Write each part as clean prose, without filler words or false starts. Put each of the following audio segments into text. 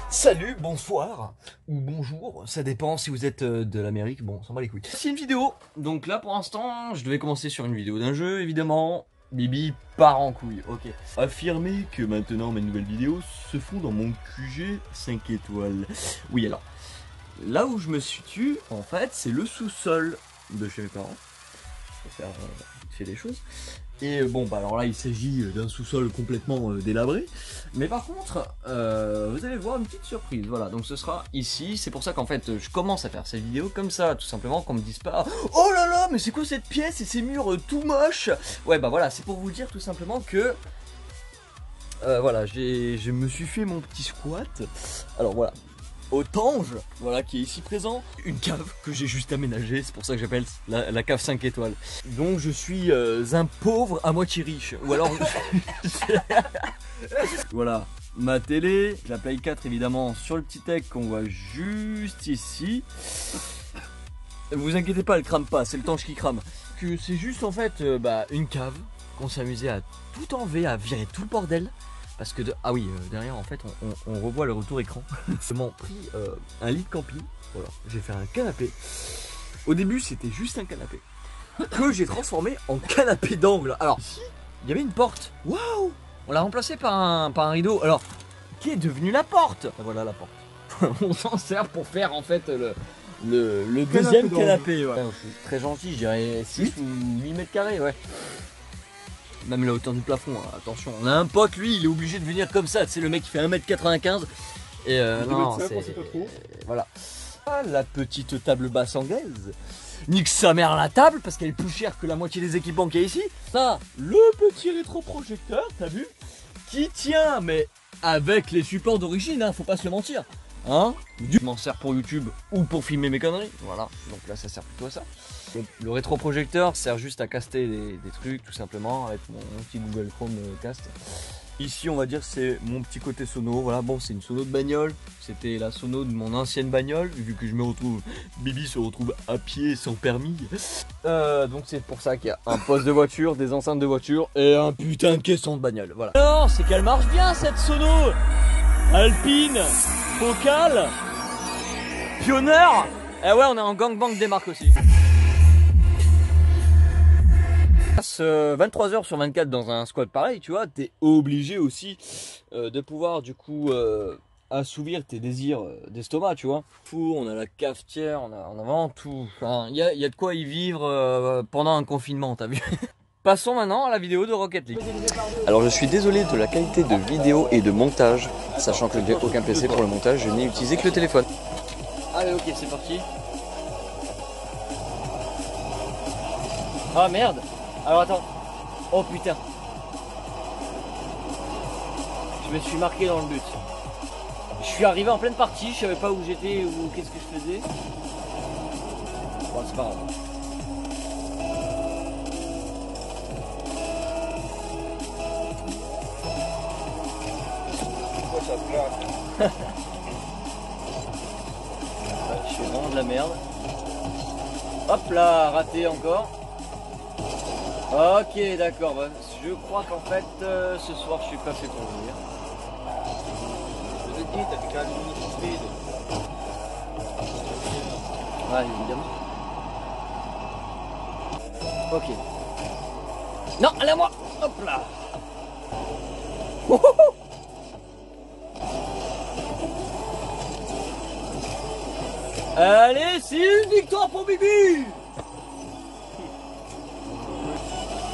Salut, bonsoir, ou bonjour, ça dépend si vous êtes de l'Amérique, bon, on s'en bat les couilles. C'est une vidéo, donc là pour l'instant, je devais commencer sur une vidéo d'un jeu, évidemment. Bibi part en couille, ok. Affirmer que maintenant mes nouvelles vidéos se font dans mon QG 5 étoiles. Oui, alors, là où je me situe, en fait, c'est le sous-sol de chez mes parents. Je vais faire des choses. Et bon, bah alors là, il s'agit d'un sous-sol complètement délabré. Mais par contre, vous allez voir une petite surprise. Voilà, donc ce sera ici. C'est pour ça qu'en fait, je commence à faire ces vidéos comme ça, tout simplement, qu'on me dise pas « Oh là là, mais c'est quoi cette pièce et ces murs tout moches ?» Ouais, bah voilà, c'est pour vous dire tout simplement que... voilà, je me suis fait mon petit squat. Alors voilà. Au Tange, voilà, qui est ici présent, une cave que j'ai juste aménagée, c'est pour ça que j'appelle la cave 5 étoiles. Donc je suis un pauvre à moitié riche, ou alors... Voilà, ma télé, la Play 4 évidemment sur le petit tech qu'on voit juste ici. Vous inquiétez pas, elle crame pas, c'est le Tange qui crame. Que c'est juste en fait une cave qu'on s'amusait à tout enlever, à virer tout le bordel. Parce que, ah oui, derrière en fait on revoit le retour écran. J'ai pris un lit de camping, voilà, j'ai fait un canapé. Au début c'était juste un canapé, que j'ai transformé en canapé d'angle. Alors ici, il y avait une porte, waouh. On l'a remplacé par un rideau, alors, qui est devenu la porte. Voilà la porte. On s'en sert pour faire en fait le deuxième canapé. Ouais. Je suis très gentil, je dirais 6 ou 8 mètres carrés, ouais. Même la hauteur du plafond, hein. Attention, on a un pote, lui, il est obligé de venir comme ça, tu sais, le mec qui fait 1m95. Et non, c'est... Voilà. Ah, la petite table basse anglaise. Nique sa mère la table, parce qu'elle est plus chère que la moitié des équipements qu'il y a ici. Ça, le petit rétroprojecteur, t'as vu, qui tient, mais avec les supports d'origine, hein, faut pas se le mentir. Hein, je m'en sers pour YouTube ou pour filmer mes conneries. Voilà, donc là ça sert plutôt à ça. Donc, le rétroprojecteur sert juste à caster des trucs tout simplement avec mon petit Google Chrome cast. Ici on va dire c'est mon petit côté sono. Voilà, bon c'est une sono de bagnole. C'était la sono de mon ancienne bagnole. Vu que je me retrouve, Bibi se retrouve à pied sans permis. Donc c'est pour ça qu'il y a un poste de voiture, des enceintes de voiture et un putain de caisson de bagnole. Voilà. Alors c'est qu'elle marche bien cette sono. Alpine, Focal, Pionner. Eh ouais, on est en gangbang des marques aussi. 23h sur 24 dans un squat pareil, tu vois, t'es obligé aussi de pouvoir du coup assouvir tes désirs d'estomac, tu vois. On a la cafetière, on a vraiment tout. Enfin, il y a de quoi y vivre pendant un confinement, t'as vu. Passons maintenant à la vidéo de Rocket League. Alors je suis désolé de la qualité de vidéo et de montage, sachant que je n'ai aucun PC pour le montage, je n'ai utilisé que le téléphone. Allez, ok, c'est parti. Ah merde. Alors attends. Oh putain. Je me suis marqué dans le but. Je suis arrivé en pleine partie, je savais pas où j'étais ou qu'est-ce que je faisais. Bon, c'est pas grave. Je fais vraiment de la merde. Hop là, raté encore. Ok, d'accord. Bah, je crois qu'en fait, ce soir, je suis pas fait pour venir. Je te dis, t'as fait quand même une speed. Ouais, évidemment. Ok. Non, allez à moi. Hop là. Allez, c'est une victoire pour Bibi.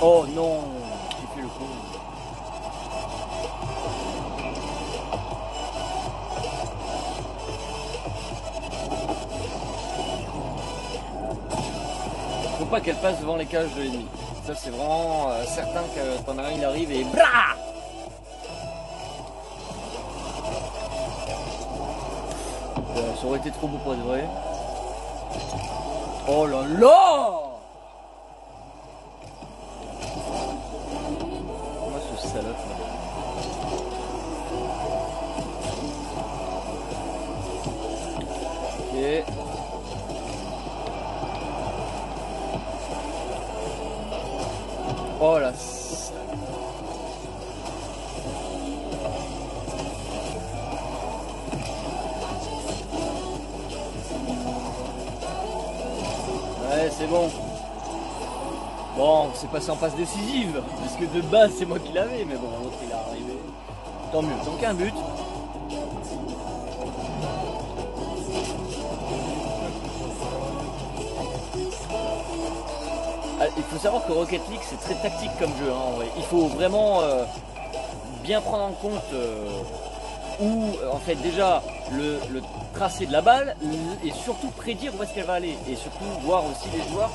Oh non, j'ai fait le coup. Faut pas qu'elle passe devant les cages de l'ennemi. Ça c'est vraiment certain que t'en as un, il arrive et blah. Ça aurait été trop beau pour être vrai. Oh là là! Moi ce salope. Ok. Oh là. Ouais, c'est bon. Bon, c'est passé en passe décisive, parce que de base c'est moi qui l'avais, mais bon, l'autre il est arrivé. Tant mieux, donc un but. Ah, il faut savoir que Rocket League c'est très tactique comme jeu, hein, en vrai. Il faut vraiment bien prendre en compte où en fait déjà le tracé de la balle et surtout prédire où est-ce qu'elle va aller et surtout voir aussi les joueurs.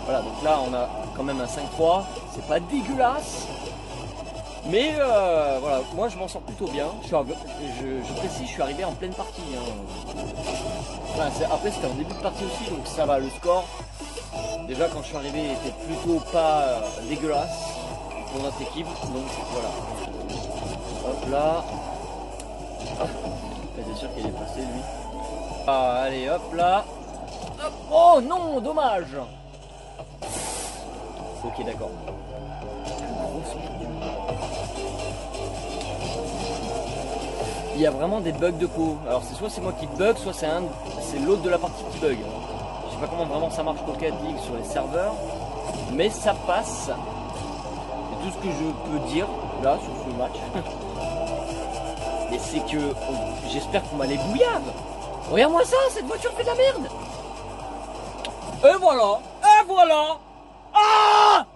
Voilà, donc là on a quand même un 5-3, c'est pas dégueulasse, mais voilà, moi je m'en sors plutôt bien. Je précise, je suis arrivé en pleine partie. Hein. Voilà, après c'était en début de partie aussi, donc ça va, le score. Déjà quand je suis arrivé il était plutôt pas dégueulasse pour notre équipe, donc voilà. Hop là. C'est sûr qu'il est passé lui. Ah, allez hop là. Hop. Oh non, dommage. Ok, d'accord. Il y a vraiment des bugs de co. Alors c'est soit c'est moi qui bug, soit c'est l'autre de la partie qui bug. Je sais pas comment vraiment ça marche Rocket League sur les serveurs, mais ça passe. C'est tout ce que je peux dire là sur ce match. Et c'est que j'espère qu'on m'a les bouillave. Regarde-moi ça, cette voiture fait de la merde. Et voilà. Et voilà. Ah!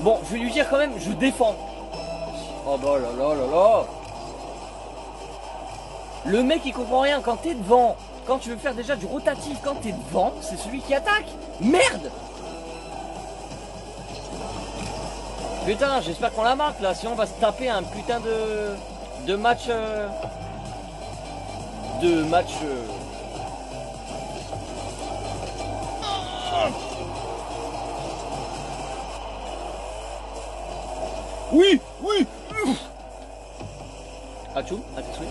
Bon, je vais lui dire quand même, je défends. Oh bah là là là là. Le mec il comprend rien quand t'es devant. Quand tu veux faire déjà du rotatif, quand t'es devant, c'est celui qui attaque. Merde. Putain, j'espère qu'on la marque là, sinon on va se taper un putain de match. Oui, oui. Atchoum, à tes souhaits.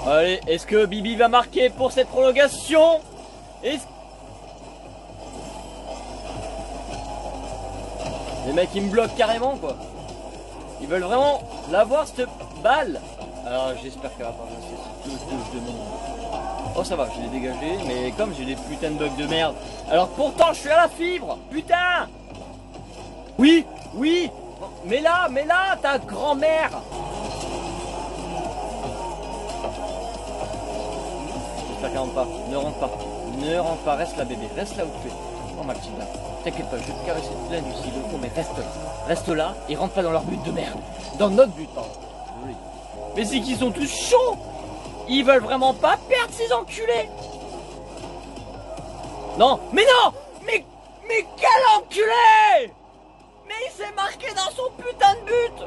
Allez, est-ce que Bibi va marquer pour cette prolongation? Les mecs ils me bloquent carrément quoi. Ils veulent vraiment l'avoir cette balle. Alors j'espère qu'elle va pas passer, c'est tout ce que je demande. Oh ça va, je l'ai dégagé, mais comme j'ai des putains de bugs de merde. Alors pourtant je suis à la fibre. Putain. Oui, oui. Mais là, ta grand-mère. J'espère qu'elle rentre pas. Ne rentre pas. Ne rentre pas, reste là bébé, reste là où tu es. Oh ma petite là. T'inquiète pas, je vais te caresser plein du s'il le faut, mais reste là. Reste là et rentre pas dans leur but de merde. Dans notre but, pardon. Mais c'est qu'ils sont tous chauds. Ils veulent vraiment pas perdre ces enculés. Non, mais non. Mais quel enculé. Mais il s'est marqué dans son putain de but.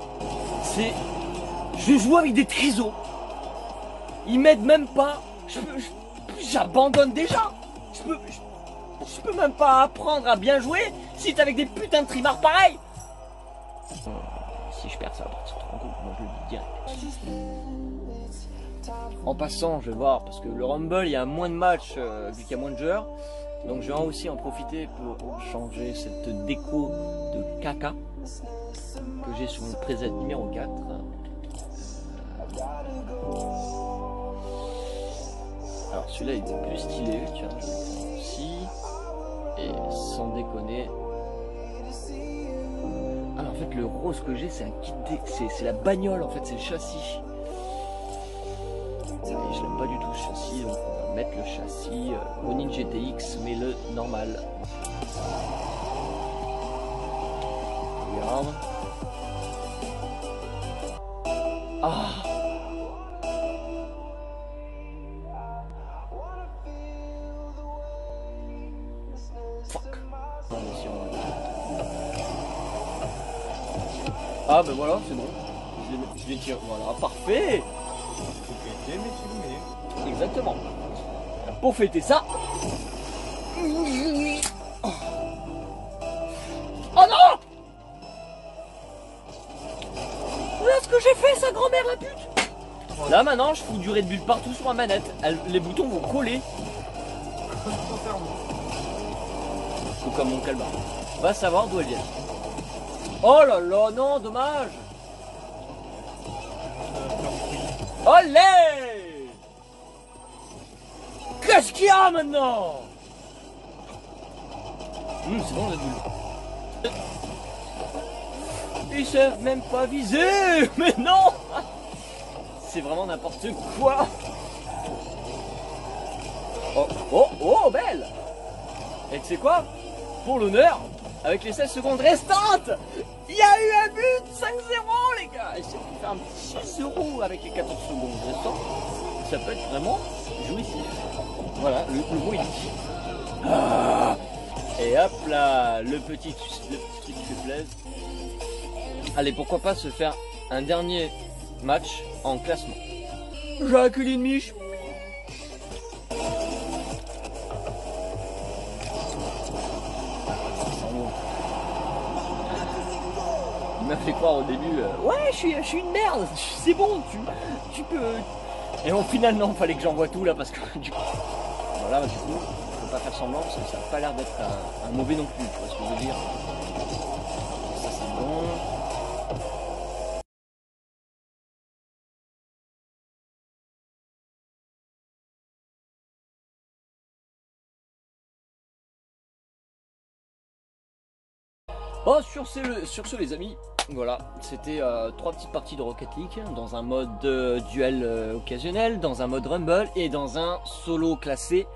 Je joue avec des trisos. Ils m'aident même pas. J'abandonne déjà. Je peux même pas apprendre à bien jouer si t'es avec des putains de trimards pareils. Si je perds ça va partir trop en coup, moi je le dis direct. En passant, je vais voir, parce que le Rumble, il y a moins de matchs vu qu'il y a moins de joueurs. Donc je vais aussi en profiter pour changer cette déco de caca que j'ai sur le preset numéro 4. Alors celui-là il est plus stylé, tiens, je vais le prendre ici. Et sans déconner. Ah mais en fait le rose que j'ai c'est un kit c'est la bagnole en fait, c'est le châssis. Et je l'aime pas du tout ce châssis, donc on va mettre le châssis Ronin GTX mais le normal. Regarde. Ah. Ah ben voilà, c'est bon. Je les tire. Voilà, parfait. Exactement. Pour fêter ça. Oh non. Voilà ce que j'ai fait, sa grand-mère la pute. Là maintenant je fous du Red Bull partout sur ma manette, les boutons vont coller. Ou comme mon calbar. Va savoir d'où elle vient. Oh là là, non, dommage. Olé! Qu'est-ce qu'il y a maintenant? C'est bon, Red Bull. Ils savent même pas viser. Mais non! C'est vraiment n'importe quoi. Oh, oh, oh, belle. Et tu sais quoi? Pour l'honneur, avec les 16 secondes restantes, il y a eu un but 5-0 les gars. Et si on peut faire un petit 6-0 avec les 14 secondes restantes, ça peut être vraiment jouissif. Voilà, le mot est dit. Ah, et hop là, le petit truc qui fait plaisir. Allez, pourquoi pas se faire un dernier match en classement. Jacques Miche. Il m'a fait croire au début, ouais, je suis une merde, c'est bon, tu peux. Et au final, non, fallait que j'envoie tout là parce que du coup, voilà, du coup, faut pas faire semblant parce que ça n'a pas l'air d'être un mauvais non plus, tu vois ce que je veux dire. Ça c'est bon. Bon, sur ce les amis, voilà, c'était 3 petites parties de Rocket League dans un mode duel occasionnel, dans un mode Rumble et dans un solo classé.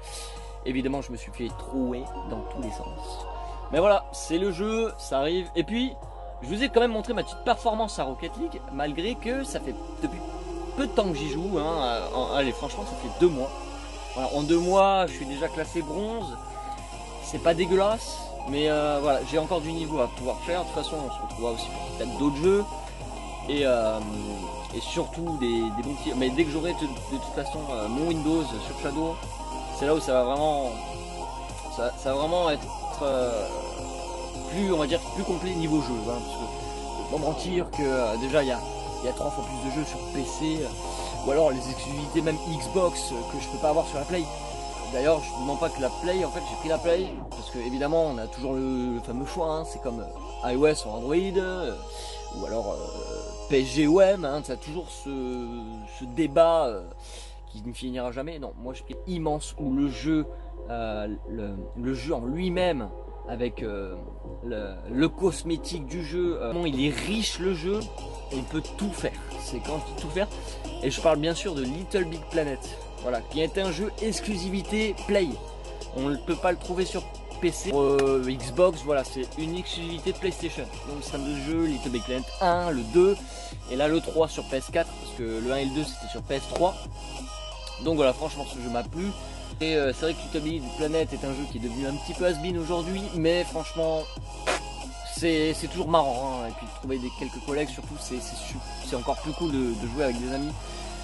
Évidemment, je me suis fait trouer dans tous les sens. Mais voilà, c'est le jeu, ça arrive. Et puis, je vous ai quand même montré ma petite performance à Rocket League, malgré que ça fait depuis peu de temps que j'y joue. Hein. Allez, franchement, ça fait 2 mois. Voilà, en 2 mois, je suis déjà classé bronze. C'est pas dégueulasse. Mais voilà, j'ai encore du niveau à pouvoir faire. De toute façon, on se retrouvera aussi pour peut-être d'autres jeux. Et surtout des bons tirs. Mais dès que j'aurai de toute façon mon Windows sur Shadow, c'est là où ça va vraiment, ça va vraiment être plus, on va dire, plus complet niveau jeu. Hein, parce que pas mentir que déjà il y a 3 fois plus de jeux sur PC. Ou alors les exclusivités même Xbox que je peux pas avoir sur la Play. D'ailleurs, je ne mens pas que la Play, en fait, j'ai pris la Play parce que évidemment, on a toujours le fameux choix. Hein, c'est comme iOS ou Android, ou alors PSG ou M. Hein, ça a toujours ce débat qui ne finira jamais. Non, moi, j'ai pris immense où le jeu en lui-même, avec le cosmétique du jeu, il est riche le jeu. On peut tout faire. C'est quand je dis tout faire. Et je parle bien sûr de Little Big Planet. Voilà, qui est un jeu exclusivité Play. On ne peut pas le trouver sur PC, Xbox, voilà, c'est une exclusivité PlayStation. Donc c'est un de jeu, Little Big Planet 1, le 2, et là le 3 sur PS4, parce que le 1 et le 2 c'était sur PS3. Donc voilà, franchement ce jeu m'a plu. Et c'est vrai que Little Big Planet est un jeu qui est devenu un petit peu has-been aujourd'hui, mais franchement c'est toujours marrant. Hein. Et puis de trouver quelques collègues surtout, c'est encore plus cool de jouer avec des amis.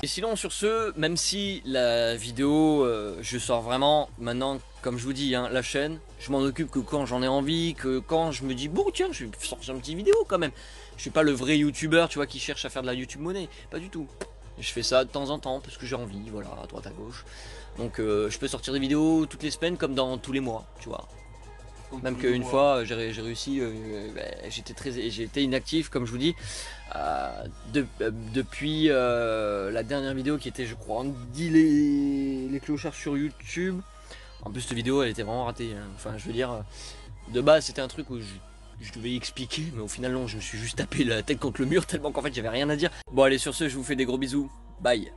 Et sinon sur ce, même si la vidéo, je sors vraiment maintenant, comme je vous dis, hein, la chaîne, je m'en occupe que quand j'en ai envie, que quand je me dis, bon tiens, je vais sortir une petite vidéo quand même. Je suis pas le vrai youtubeur, tu vois, qui cherche à faire de la YouTube monnaie, pas du tout. Je fais ça de temps en temps parce que j'ai envie, voilà, à droite à gauche. Donc je peux sortir des vidéos toutes les semaines comme dans tous les mois, tu vois. Même qu'une fois j'ai réussi, j'ai été inactif comme je vous dis depuis la dernière vidéo qui était, je crois, on dit les clochards sur YouTube. En plus cette vidéo elle était vraiment ratée, hein. Enfin je veux dire, de base c'était un truc où je devais y expliquer, mais au final non, je me suis juste tapé la tête contre le mur tellement qu'en fait j'avais rien à dire. Bon allez, sur ce je vous fais des gros bisous, bye.